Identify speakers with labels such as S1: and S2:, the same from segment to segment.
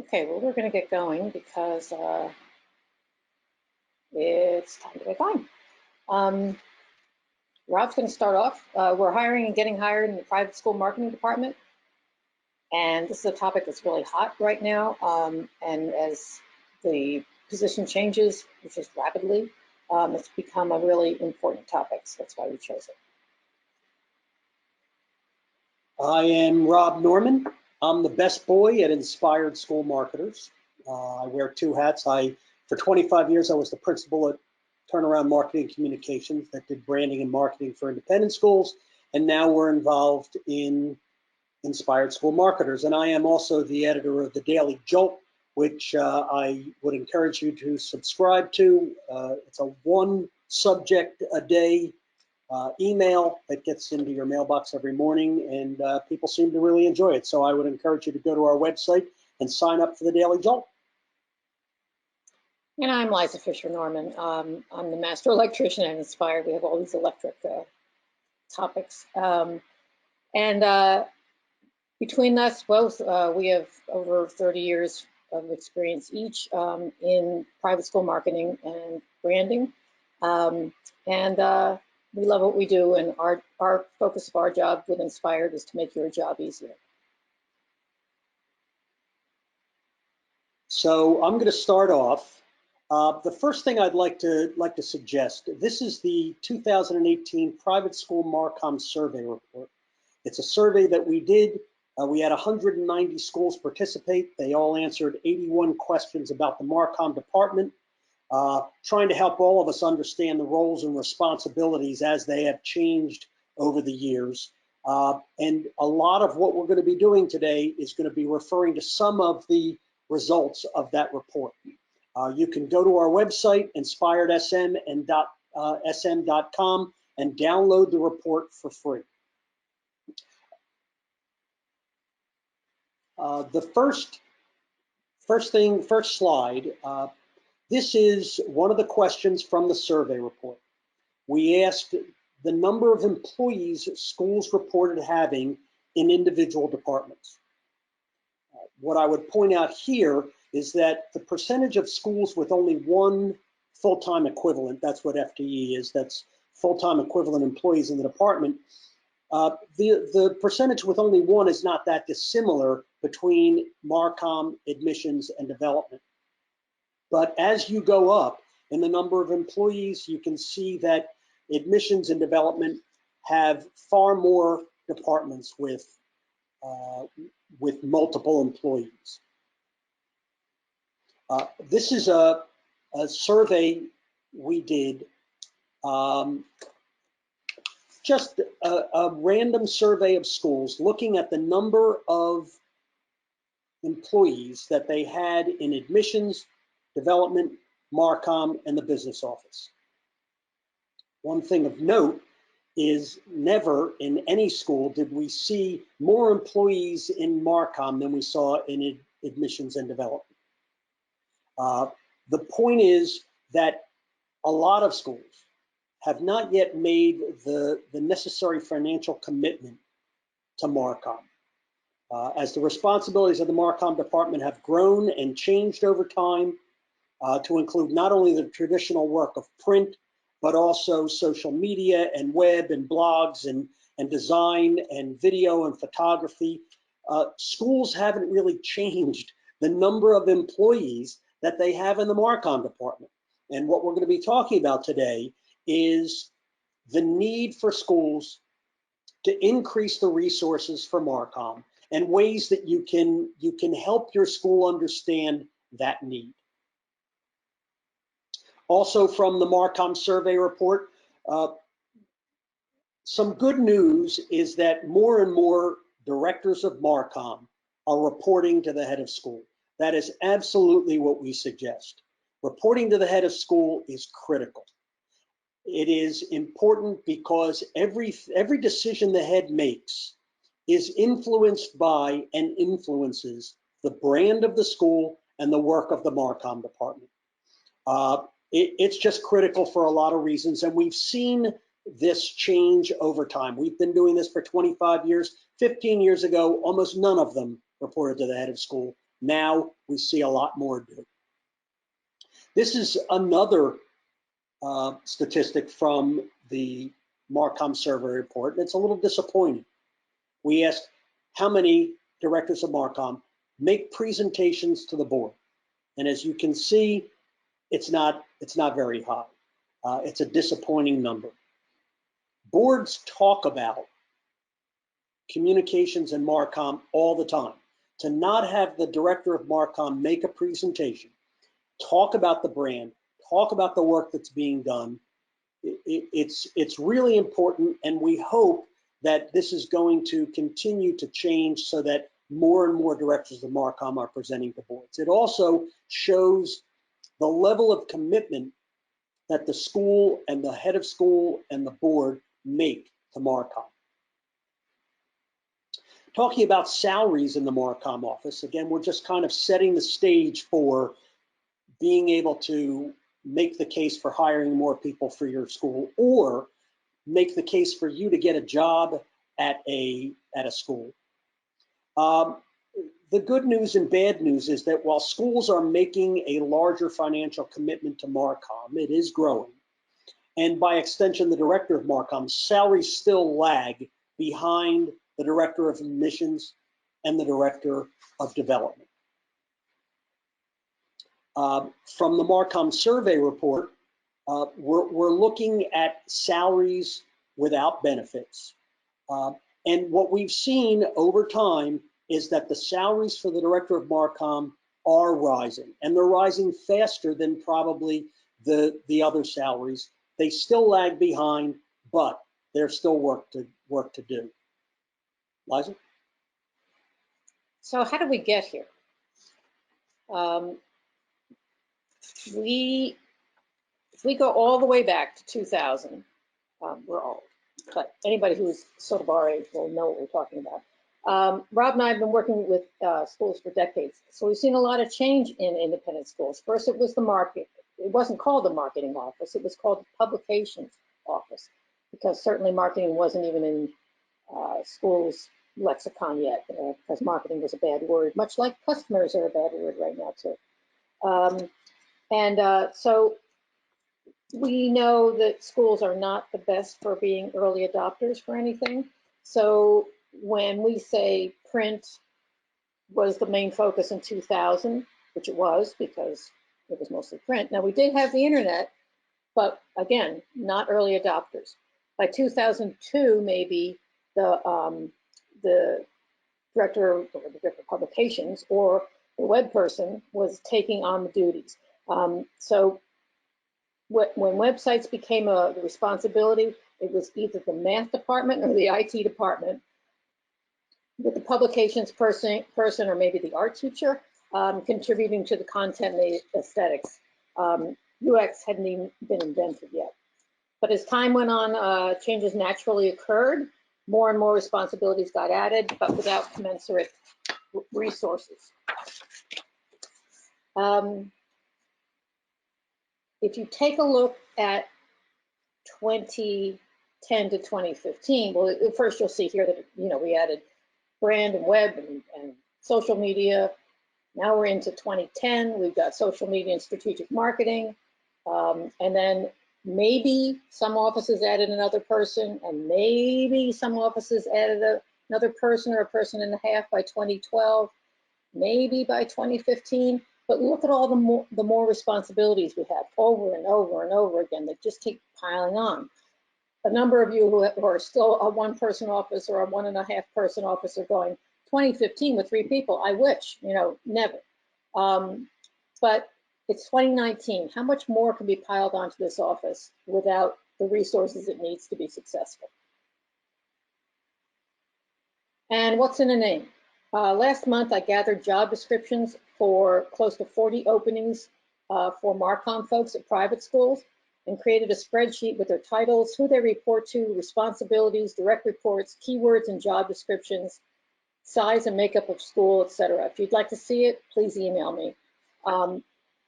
S1: Okay, well, we're going to get going because it's time to get going. Rob's going to start off. We're hiring and getting hired in the private school marketing department. And this is a topic that's really hot right now. And as the position changes, which is rapidly, it's become a really important topic. So that's why we chose it.
S2: I am Rob Norman. I'm the best boy at Inspired School Marketers. I wear two hats. For 25 years, I was the principal at Turnaround Marketing Communications that did branding and marketing for independent schools. And now we're involved in Inspired School Marketers. And I am also the editor of the Daily Jolt, which I would encourage you to subscribe to. It's a one subject a day email that gets into your mailbox every morning, and people seem to really enjoy it. So I would encourage you to go to our website and sign up for the Daily Jolt.
S1: And I'm Liza Fisher Norman. I'm the master electrician at Inspired. We have all these electric topics. Between us both, we have over 30 years of experience each in private school marketing and branding. We love what we do, and our focus of our job with Inspired is to make your job easier.
S2: So I'm going to start off. The first thing I'd like to suggest, this is the 2018 Private School Marcom Survey Report. It's a survey that we did. We had 190 schools participate. They all answered 81 questions about the Marcom department, trying to help all of us understand the roles and responsibilities as they have changed over the years. And a lot of what we're going to be doing today is going to be referring to some of the results of that report. You can go to our website, inspiredsm.com, and download the report for free. The first slide, this is one of the questions from the survey report. We asked the number of employees schools reported having in individual departments. What I would point out here is that the percentage of schools with only one full-time equivalent, that's what FTE is, that's full-time equivalent employees in the department, the percentage with only one is not that dissimilar between Marcom, admissions, and development. But as you go up in the number of employees, you can see that admissions and development have far more departments with multiple employees. This is a survey we did, just a random survey of schools looking at the number of employees that they had in admissions, development, Marcom, and the business office. One thing of note is never in any school did we see more employees in Marcom than we saw in admissions and development. The point is that a lot of schools have not yet made the necessary financial commitment to Marcom. As the responsibilities of the Marcom department have grown and changed over time to include not only the traditional work of print, but also social media and web and blogs and design and video and photography, schools haven't really changed the number of employees that they have in the Marcom department. And what we're going to be talking about today is the need for schools to increase the resources for Marcom and ways that you can help your school understand that need. Also from the Marcom survey report, some good news is that more and more directors of Marcom are reporting to the head of school. That is absolutely what we suggest. Reporting to the head of school is critical. It is important because every decision the head makes is influenced by and influences the brand of the school and the work of the Marcom department. It's just critical for a lot of reasons, and we've seen this change over time. We've been doing this for 25 years. 15 years ago, almost none of them reported to the head of school. Now we see a lot more do. This is another statistic from the Marcom survey report, and it's a little disappointing. We asked how many directors of Marcom make presentations to the board, and as you can see, it's not very high. It's a disappointing number. Boards talk about communications in Marcom all the time. To not have the director of Marcom make a presentation, talk about the brand, talk about the work that's being done, it's really important, and we hope that this is going to continue to change so that more and more directors of Marcom are presenting to boards. It also shows the level of commitment that the school and the head of school and the board make to Marcom. Talking about salaries in the Marcom office, again, we're just kind of setting the stage for being able to make the case for hiring more people for your school, or make the case for you to get a job at a school. The good news and bad news is that while schools are making a larger financial commitment to Marcom, it is growing. And by extension, the director of Marcom salaries still lag behind the director of admissions and the director of development. From the Marcom survey report, we're looking at salaries without benefits. And what we've seen over time is that the salaries for the director of Marcom are rising, and they're rising faster than probably the other salaries. They still lag behind, but there's still work to do. Liza?
S1: So how did we get here? If we go all the way back to 2000, we're old, but anybody who's sort of our age will know what we're talking about. Rob and I have been working with schools for decades, so we've seen a lot of change in independent schools. First, it was the market. It wasn't called the marketing office. It was called the publications office, because certainly marketing wasn't even in schools' lexicon yet, because marketing was a bad word, much like customers are a bad word right now too. So we know that schools are not the best for being early adopters for anything. So when we say print was the main focus in 2000, which it was because it was mostly print. Now we did have the internet, but again, not early adopters. By 2002, maybe the director of publications or the web person was taking on the duties. So when websites became the responsibility, it was either the math department or the IT department, with the publications person or maybe the art teacher contributing to the content and the aesthetics. UX hadn't even been invented yet. But as time went on, changes naturally occurred. More and more responsibilities got added, but without commensurate resources. If you take a look at 2010 to 2015, well, first you'll see here that we added brand and web and social media. Now we're into 2010. We've got social media and strategic marketing, and then maybe some offices added another person, and maybe some offices added another person or a person and a half by 2012, maybe by 2015. But look at all the more responsibilities we have over and over and over again that just keep piling on. A number of you who are still a one-person office or a 1.5 person office are going, 2015 with 3 people, I wish, never. But it's 2019. How much more can be piled onto this office without the resources it needs to be successful? And what's in a name? Last month, I gathered job descriptions for close to 40 openings for Marcom folks at private schools, and created a spreadsheet with their titles, who they report to, responsibilities, direct reports, keywords and job descriptions, size and makeup of school, etc. If you'd like to see it, please email me.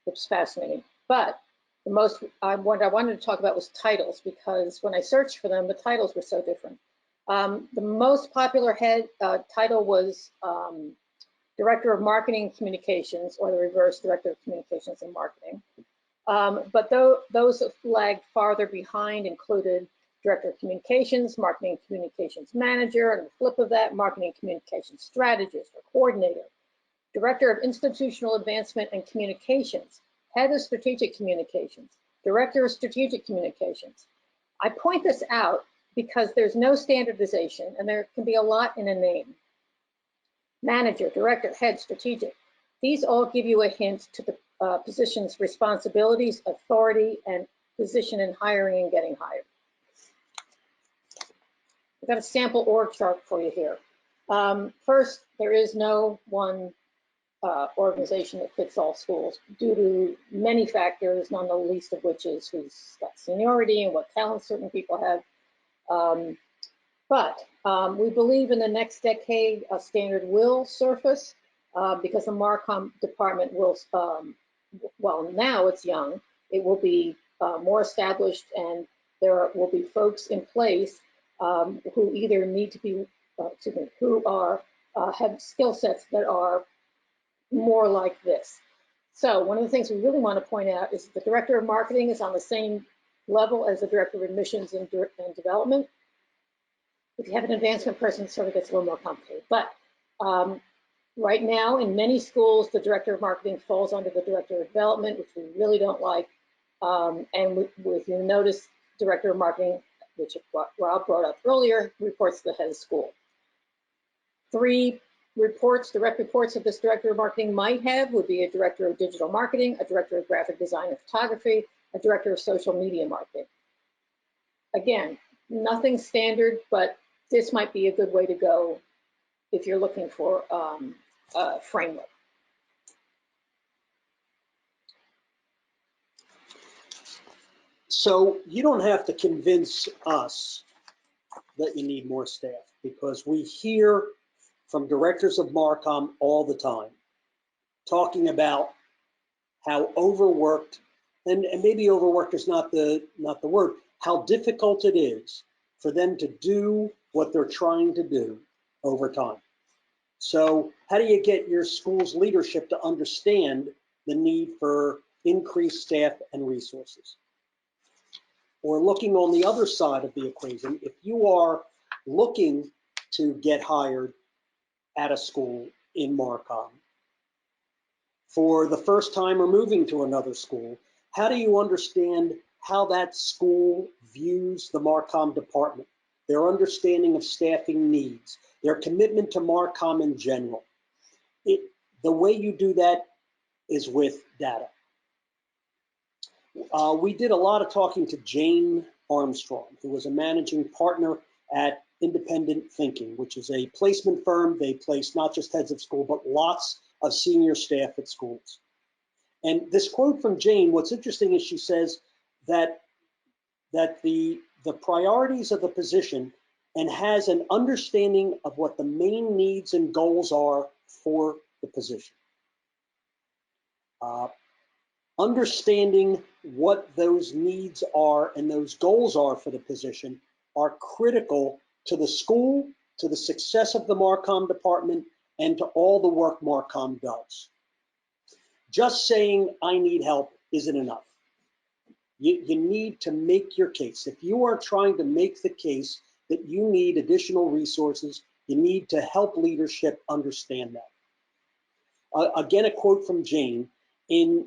S1: It's fascinating. But what I wanted to talk about was titles, because when I searched for them, the titles were so different. The most popular title was Director of Marketing and Communications, or the reverse, Director of Communications and Marketing. But those that lagged farther behind included Director of Communications, Marketing and Communications Manager, and the flip of that, Marketing and Communications Strategist or Coordinator, Director of Institutional Advancement and Communications, Head of Strategic Communications, Director of Strategic Communications. I point this out because there's no standardization and there can be a lot in a name. Manager, Director, Head, Strategic. These all give you a hint to the position's responsibilities, authority, and position in hiring and getting hired. I've got a sample org chart for you here. First, there is no one organization that fits all schools due to many factors, none the least of which is who's got seniority and what talents certain people have. But we believe in the next decade a standard will surface because the Marcom department will, well, now it's young, it will be more established, and there will be folks in place who either need to be, who are have skill sets that are more like this. So one of the things we really want to point out is the Director of Marketing is on the same level as the Director of Admissions and Development. If you have an advancement person, it sort of gets a little more complicated. But right now, in many schools, the Director of Marketing falls under the Director of Development, which we really don't like. And if you notice, Director of Marketing, which Rob brought up earlier, reports to the head of school. 3 reports, direct reports that this Director of Marketing might have would be a Director of Digital Marketing, a Director of Graphic Design and Photography, a Director of Social Media Marketing. Again, nothing standard, but this might be a good way to go if you're looking for a framework.
S2: So you don't have to convince us that you need more staff, because we hear from directors of Marcom all the time talking about how overworked, and maybe overworked is not the word, how difficult it is for them to do what they're trying to do over time. So how do you get your school's leadership to understand the need for increased staff and resources? Or looking on the other side of the equation, if you are looking to get hired at a school in Marcom for the first time or moving to another school, how do you understand how that school views the Marcom department, their understanding of staffing needs, their commitment to Marcom in general? The way you do that is with data. We did a lot of talking to Jane Armstrong, who was a managing partner at Independent Thinking, which is a placement firm. They place not just heads of school, but lots of senior staff at schools. And this quote from Jane, what's interesting is she says that the priorities of the position and has an understanding of what the main needs and goals are for the position. Understanding what those needs are and those goals are for the position are critical to the school, to the success of the Marcom department, and to all the work Marcom does. Just saying I need help isn't enough. You need to make your case. If you are trying to make the case that you need additional resources, you need to help leadership understand that. Again, a quote from Jane. And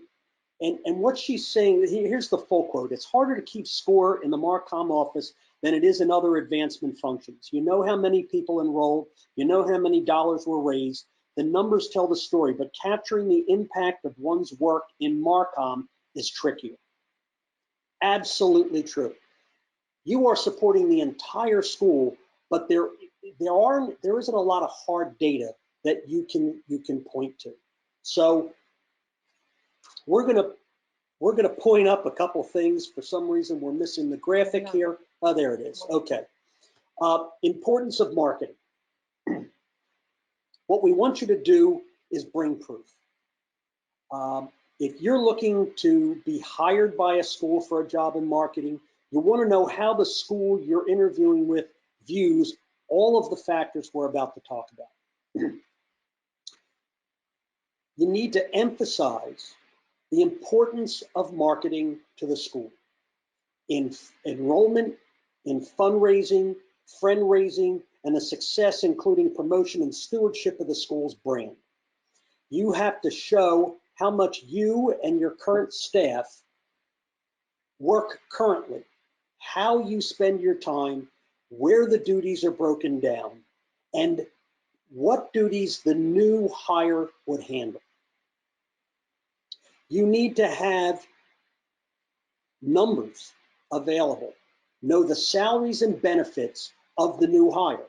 S2: what she's saying, here's the full quote: "It's harder to keep score in the Marcom office than it is in other advancement functions. You know how many people enrolled, you know how many dollars were raised, the numbers tell the story, but capturing the impact of one's work in Marcom is trickier." Absolutely true. You are supporting the entire school, but there isn't a lot of hard data that you can point to. So we're gonna point up a couple things. For some reason, we're missing the graphic here. Oh, there it is. Okay. Importance of marketing. What we want you to do is bring proof. If you're looking to be hired by a school for a job in marketing, you want to know how the school you're interviewing with views all of the factors we're about to talk about. You need to emphasize the importance of marketing to the school in enrollment, in fundraising, friend raising, and the success, including promotion and stewardship of the school's brand. You have to show how much you and your current staff work currently, how you spend your time, where the duties are broken down, and what duties the new hire would handle. You need to have numbers available, know the salaries and benefits of the new hire.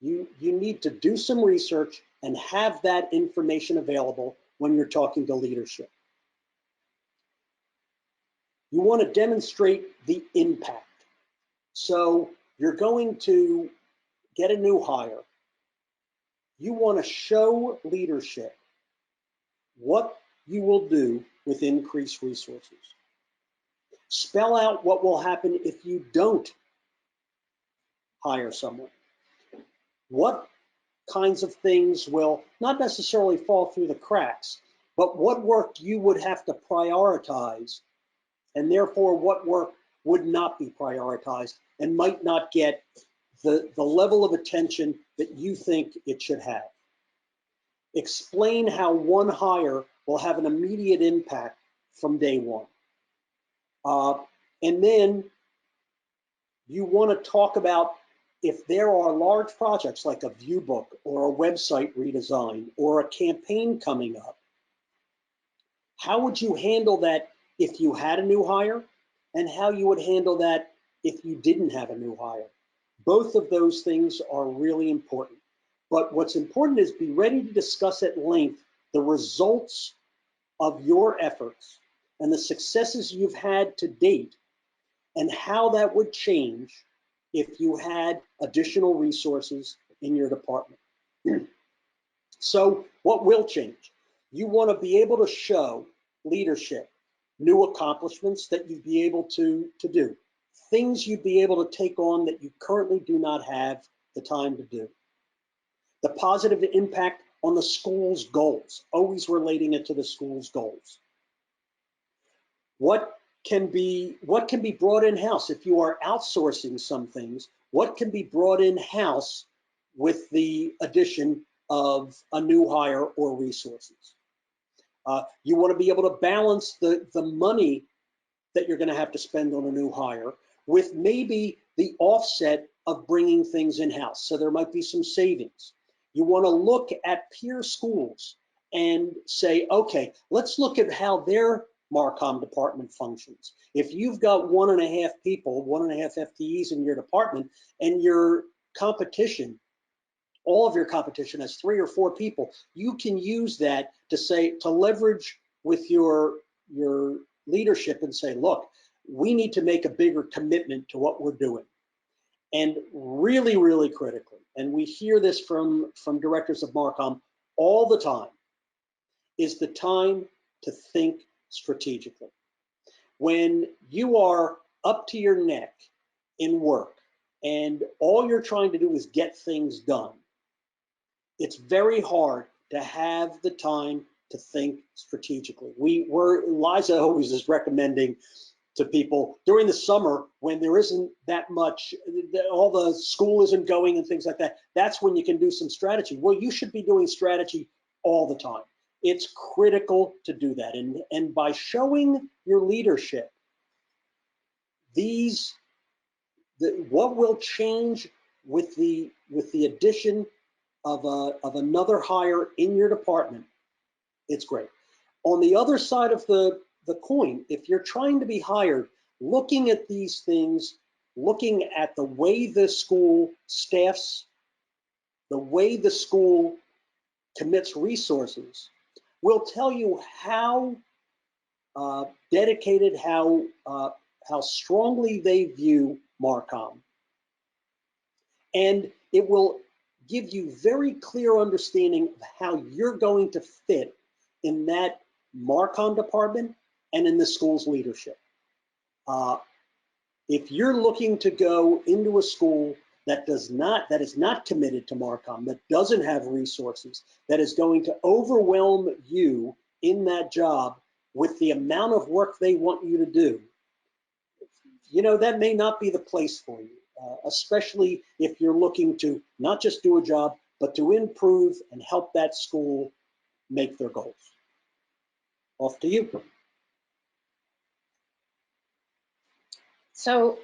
S2: You need to do some research and have that information available when you're talking to leadership. You want to demonstrate the impact. So you're going to get a new hire. You want to show leadership what you will do with increased resources. Spell out what will happen if you don't hire someone. What kinds of things will not necessarily fall through the cracks, but what work you would have to prioritize, and therefore what work would not be prioritized and might not get the level of attention that you think it should have. Explain how one hire will have an immediate impact from day one. And then you want to talk about if there are large projects like a view book or a website redesign or a campaign coming up, how would you handle that if you had a new hire, and how you would handle that if you didn't have a new hire? Both of those things are really important. But what's important is be ready to discuss at length the results of your efforts and the successes you've had to date, and how that would change if you had additional resources in your department. So what will change? You want to be able to show leadership, new accomplishments that you'd be able to do, things you'd be able to take on that you currently do not have the time to do. The positive impact on the school's goals, always relating it to the school's goals. What can be brought in-house if you are outsourcing some things? What can be brought in-house with the addition of a new hire or resources? You want to be able to balance the money that you're going to have to spend on a new hire with maybe the offset of bringing things in-house. So there might be some savings. You want to look at peer schools and say, okay, let's look at how their Marcom department functions. If you've got 1.5 people, 1.5 FTEs in your department, and your competition, all of your competition has 3 or 4 people, you can use that to leverage with your leadership and say, look, we need to make a bigger commitment to what we're doing. And really, really critically, and we hear this from directors of Marcom all the time, is the time to think strategically. When you are up to your neck in work and all you're trying to do is get things done, it's very hard to have the time to think strategically. Liza always is recommending to people during the summer when there isn't that much, all the school isn't going and things like that, that's when you can do some strategy. Well, you should be doing strategy all the time. It's critical to do that. And by showing your leadership, what will change with the addition of another hire in your department, it's great. On the other side of the coin, if you're trying to be hired, looking at these things, looking at the way the school staffs, the way the school commits resources, will tell you how dedicated, how strongly they view Marcom. And it will give you very clear understanding of how you're going to fit in that Marcom department and in the school's leadership. If you're looking to go into a school that is not committed to Marcom, that doesn't have resources, that is going to overwhelm you in that job with the amount of work they want you to do, that may not be the place for you, especially if you're looking to not just do a job, but to improve and help that school make their goals. Off to you.
S1: So,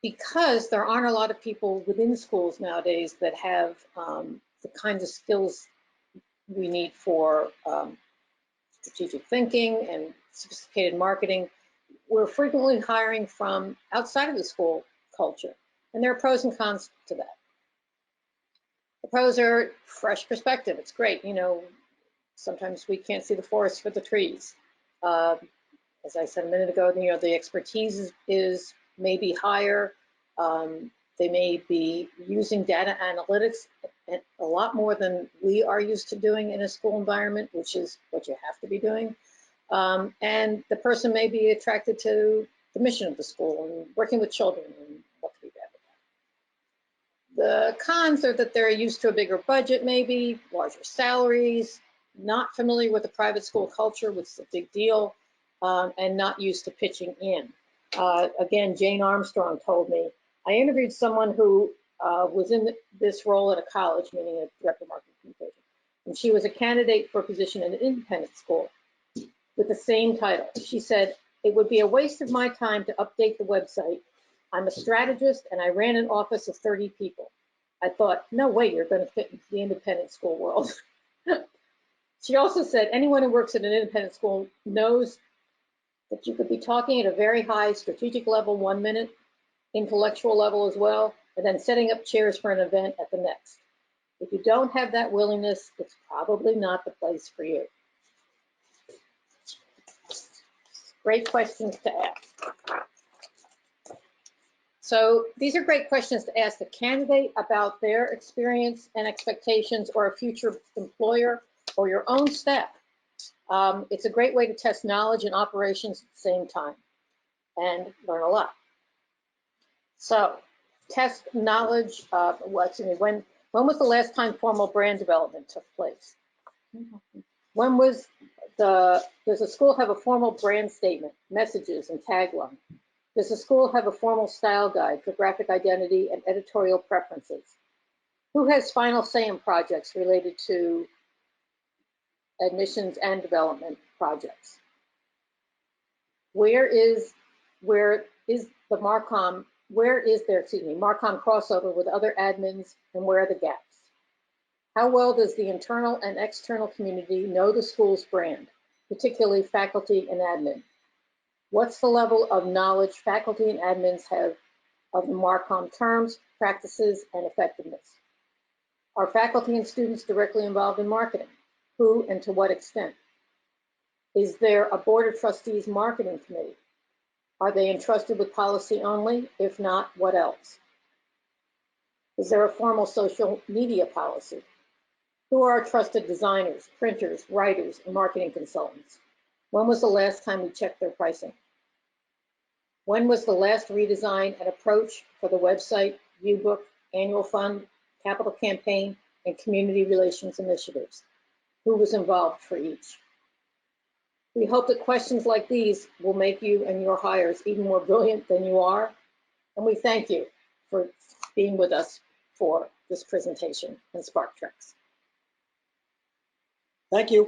S1: because there aren't a lot of people within schools nowadays that have the kinds of skills we need for strategic thinking and sophisticated marketing, we're frequently hiring from outside of the school culture. And there are pros and cons to that. The pros are fresh perspective. It's great. Sometimes we can't see the forest for the trees. As I said a minute ago, the expertise is maybe higher. They may be using data analytics a lot more than we are used to doing in a school environment, which is what you have to be doing. And the person may be attracted to the mission of the school and working with children, and what could be bad with that. The cons are that they're used to a bigger budget, maybe larger salaries, not familiar with the private school culture, which is a big deal, and not used to pitching in. Again, Jane Armstrong told me, I interviewed someone who was in this role at a college, meaning a director of marketing communication, and she was a candidate for a position in an independent school with the same title. She said, it would be a waste of my time to update the website. I'm a strategist and I ran an office of 30 people. I thought, no way you're going to fit into the independent school world. She also said, anyone who works at an independent school knows that you could be talking at a very high strategic level 1 minute, intellectual level as well, and then setting up chairs for an event at the next. If you don't have that willingness, it's probably not the place for you. Great questions to ask. So these are great questions to ask the candidate about their experience and expectations, or a future employer, or your own staff. It's a great way to test knowledge and operations at the same time and learn a lot. So test knowledge, when was the last time formal brand development took place? When was does a school have a formal brand statement, messages, and tagline? Does the school have a formal style guide for graphic identity and editorial preferences? Who has final say in projects related to admissions and development projects? Where is the Marcom, Marcom crossover with other admins, and where are the gaps? How well does the internal and external community know the school's brand, particularly faculty and admin? What's the level of knowledge faculty and admins have of the Marcom terms, practices, and effectiveness? Are faculty and students directly involved in marketing? Who and to what extent? Is there a Board of Trustees marketing committee? Are they entrusted with policy only? If not, what else? Is there a formal social media policy? Who are trusted designers, printers, writers, and marketing consultants? When was the last time we checked their pricing? When was the last redesign and approach for the website, viewbook, annual fund, capital campaign, and community relations initiatives? Who was involved for each? We hope that questions like these will make you and your hires even more brilliant than you are. And we thank you for being with us for this presentation in SparkTracks.
S2: Thank you.